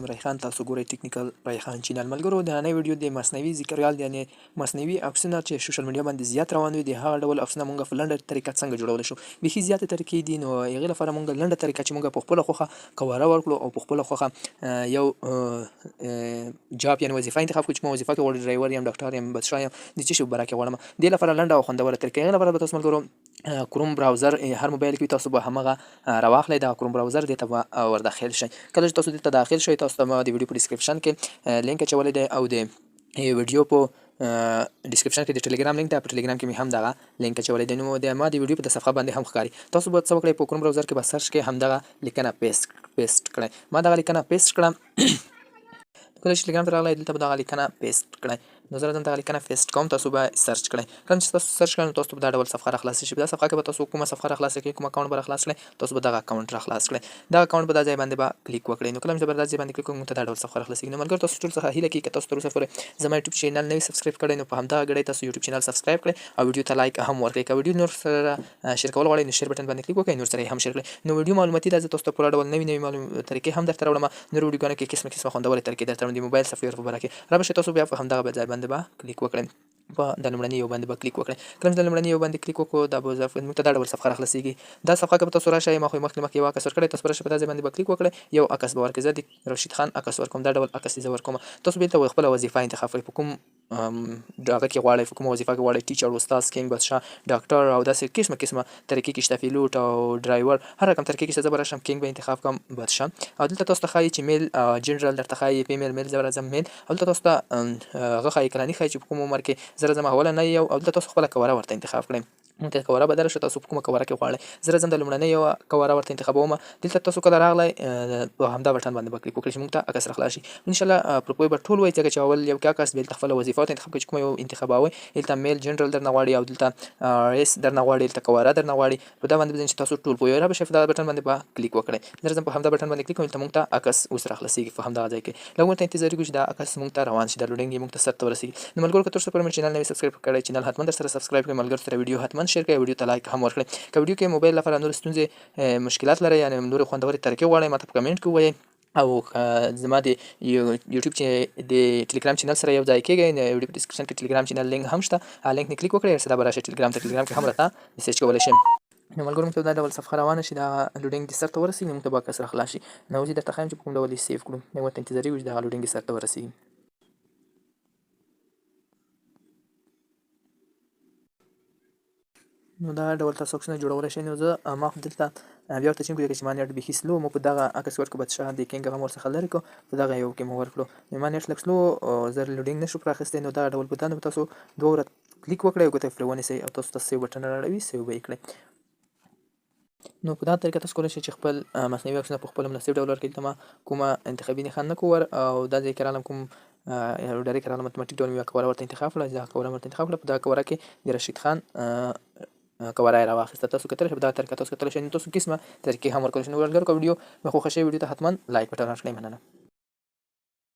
ریحان تاسو ګورئ ټیکنیکل ریحان چینل. ملګرو د نننۍ ویډیو د مصنوي ذکریال یعنې مصنوي عکسونه چې سوشل میډیا باندې زیات روان وي د هغه ډول عکسونه مونږ په لنډه طریقه څنګه جوړولی شو. بیخي زیاتې طریقې دي، نو هغې لپاره مونږ لنډه طریقه چې مونږ په خپله خوښه کواره ورکړو او په خپله خوښه یو جاب یعنې وظیفه انتخاب کړو چې کومه وظیفه کې غواړو، ډرایور یم، ډاکټر یم، بادشاه یم، د څه شي په باره کې غواړم. دې لپاره لنډه او خوندوره طریقه. هغې لپاره به تاسو ملګرو کورم براوزر هر موبایل کې تاسو به همغه راواخلئ. دا کورم براوزر دې ته به ورداخل شئ. کله چې تاسو دې ته داخل شئ تاسو ته د ویډیو په ډسکرپشن کې لینک اچولی دی او د ویډیو په ډسکرپشن کې د ټلګرام لینک دی، په ټلګرام کې مې هم دغه لینک اچولی دی. نو د ما د ویډیو په صفحه باندې هم ښکاري. تاسو به څه وکړئ، په کورم براوزر کې به سرچ کې همدغه لیکنه پیسټ کړئ. ما دغه لیکنه پیسټ کړه. کله چې ټلګرام ته راغلی دلته به دغه لیکنه پیسټ کړئ. نو زه راځم دغه لیکنه پیسټ کوم، تاسو به سرچ کړئ. کله چې تاسو سرچ کړئ نو تاسو به دا ډول صفحه راخلاصه شي. په دا صفحه کې به تاسو کومه صفحه راخلاصه کړئ، کوم اکاونټ به راخلاص کړئ، تاسو به دغه اکاونټ راخلاص کړئ. دغه اکاونټ په دا ځای باندې به کلیک وکړئ. نو کله چې به دا ځای باندې کلیک وکړو ته دا ډول صفحه راخلاصېږي. نو ملګرو تاسو ټول څخه هیله کوي که تاسو تر اوسه پورې زما یوټیوب چینل نه وي سبسکرایب کړی نو په همدغه ګړۍ تاسو یوټیوب چینل سبسکرایب کړئ او ویډیو ته لایک هم ورکړئ. که ویډیو نور سره شیر کول غواړئ نو شیر بټن باندې کلیک وکړئ، نور سره یې هم شیر کړئ. نو ویډیو معلوماتي ده، زه تاسو ته پوره ډول نوي طریقې هم درته راوړم. نورو ویډیوګانو کې قسمه خوندورې طریقې درته راوړم. د موبایل سافټویر په باره کې رابشئ، تاسو بیا په همدغه ځای باندې به کلیک وکړئ. په د لومړني یو باندې به کلیک وکړئ. کله چې د لومړني یو باندې کلیک وکړو دا به موږ ته دا ډول صفحه راخلاصېږي. دا صفحه کې به تاسو راشئ، ما خو مخکې یو عکس ورکړی، تاسو به راشئ په دا ځای باندې به کلیک وکړئ، یو عکس به ورکړئ. زه د رشید خان عکس ورکوم، دا ډول عکس زه ورکوم. تاسو بېرته خپله وظیفه انتخاب کړئ، په کوم هغه کې غواړئ، په کومه وظیفه کې غواړئ، ټیچر، استاد، کینګ، بادشاه، ډاکټر او داسې قسمه طریقې کې شته، پیلوټ او ډرایور، هر رقم طریقې کې شته. زه به راشم کینګ به انتخاب کړم، بادشاه، او دلته تاسو ته ښایي چې میل جنرال درته ښایي، فیمیل میل، زه به راځم میل، او دلته تاسو ته هغه ښایي کلاني ښایي چې په کوم عمر کې. زه راځم اولنی یو او دلته تاسو خپله کواره ورته انتخاب کړئ. مونږ ته کواره بدله شوه، تاسو په کومه کواره کې غواړئ. زه راځم د لومړنۍ یوه کواره ورته انتخابوم. دلته تاسو کله راغلی په همدا بټن باندې به کلیک وکړئ چې مونږ ته عکس راخلاص شي. انشاءالله پروپوی به ټول وایي، ځکه چې اول یو کې عکس بیا دلته خپله وظیفه ورته انتخاب کړئ چې کومه یو انتخابوئ. دلته میل جنرال درنه غواړي او دلته ریس درنه غواړي، دلته کواره درنه غواړي. په دا باندې به چې تاسو ټول پوهیږئ رابشئ په دغه بټن باندې به کلیک وکړئ. زه راځم په همدا بټن باندې کلیک کوم، دلته مونږ ته عکس اوس راخلاصېږي په همدغه ځای کې. لږ ورته انتظار وکړو چې دا عکس مونږ ته روان شي، دا لوډینګ یې مونږ ته سرته ورسېږي. نو ملګرو که تر اوسه پورې مې چینل نه وي سبسکرایب کړی، چینل حتما درسره سبسکرایب کړئ، ملګرو سره ویډیو حتما شیر کړئ، ویډیو ته لایک هم ورکړئ. که ویډیو کې موبایل لپاره نور ستونزې مشکلات لرئ، یعنې نورې خوندورې طریقې غواړئ، ماته په کمنټ کې ووایئ. او زما د یوټیوب چې د ټلګرام چینل سره یو ځای کېږئ، د ویډیو په ډسکرپشن کې ټلګرام چینل لینک هم شته، هغه لینک نه کلیک وکړئ، سدا به راشئ ټلګرام ته. ټلګرام کې هم راته میسیج کولی شئ. نو ملګرو موږ ته دا ډول صفحه روانه شي، دا لوډینګ دې سرته ورسېږي، موږ ته به عکس راخلاص شي. نو اوس یې درته ښایم چې په کوم ډول یې سیف کړو. لږ ورته انتظار وکړو چې دغه لوډینګ یې سرته ورسېږي. نو دا ډول تاسو عکسونه جوړولی شئ. نو زه ما خو دلته بیا ورته چینګ کړو، ځکه چې ما نیټ بیخي سلو، مو په دغه عکس ورکړو، بادشاه د کینګ هغه مو ورڅخه لرې کړو، په دغه یو کې مو ورکړو. نو ما نیټ لږ سلو زر لوډینګ نه شو پرې اخیستی. نو دغه ډول په دا نو تاسو دوه وره کلیک وکړئ او ګوته یې پرې ونیسئ او تاسو ته سیو بټن رااړوي، سیو به یې کړئ. نو په دا طریقه تاسو کولی شئ چې خپل مصنوعي عکسونه په خپله مناسب ډول ورکړئ. دلته ما کومه انتخابي نښان نه کړو او دا ځای کې رالم کوم ډایرکټ رالم اتوماتیک ډول مې یوه کواره ورته انتخاب کړه، دغه کواره مې ورته انتخاب کړه. په دغه کواره کې د رشید خان کواره یې راواخیسته. تاسو کتلی شئ په دغه طریقه تاسو کتلی شئ. نو تاسو قسمه طریقې هم ورکولی شئ. نو ملګرو که ویډیو مې خوښه شوې ویډیو ته حتما لایک بټن راکړئ. مننه.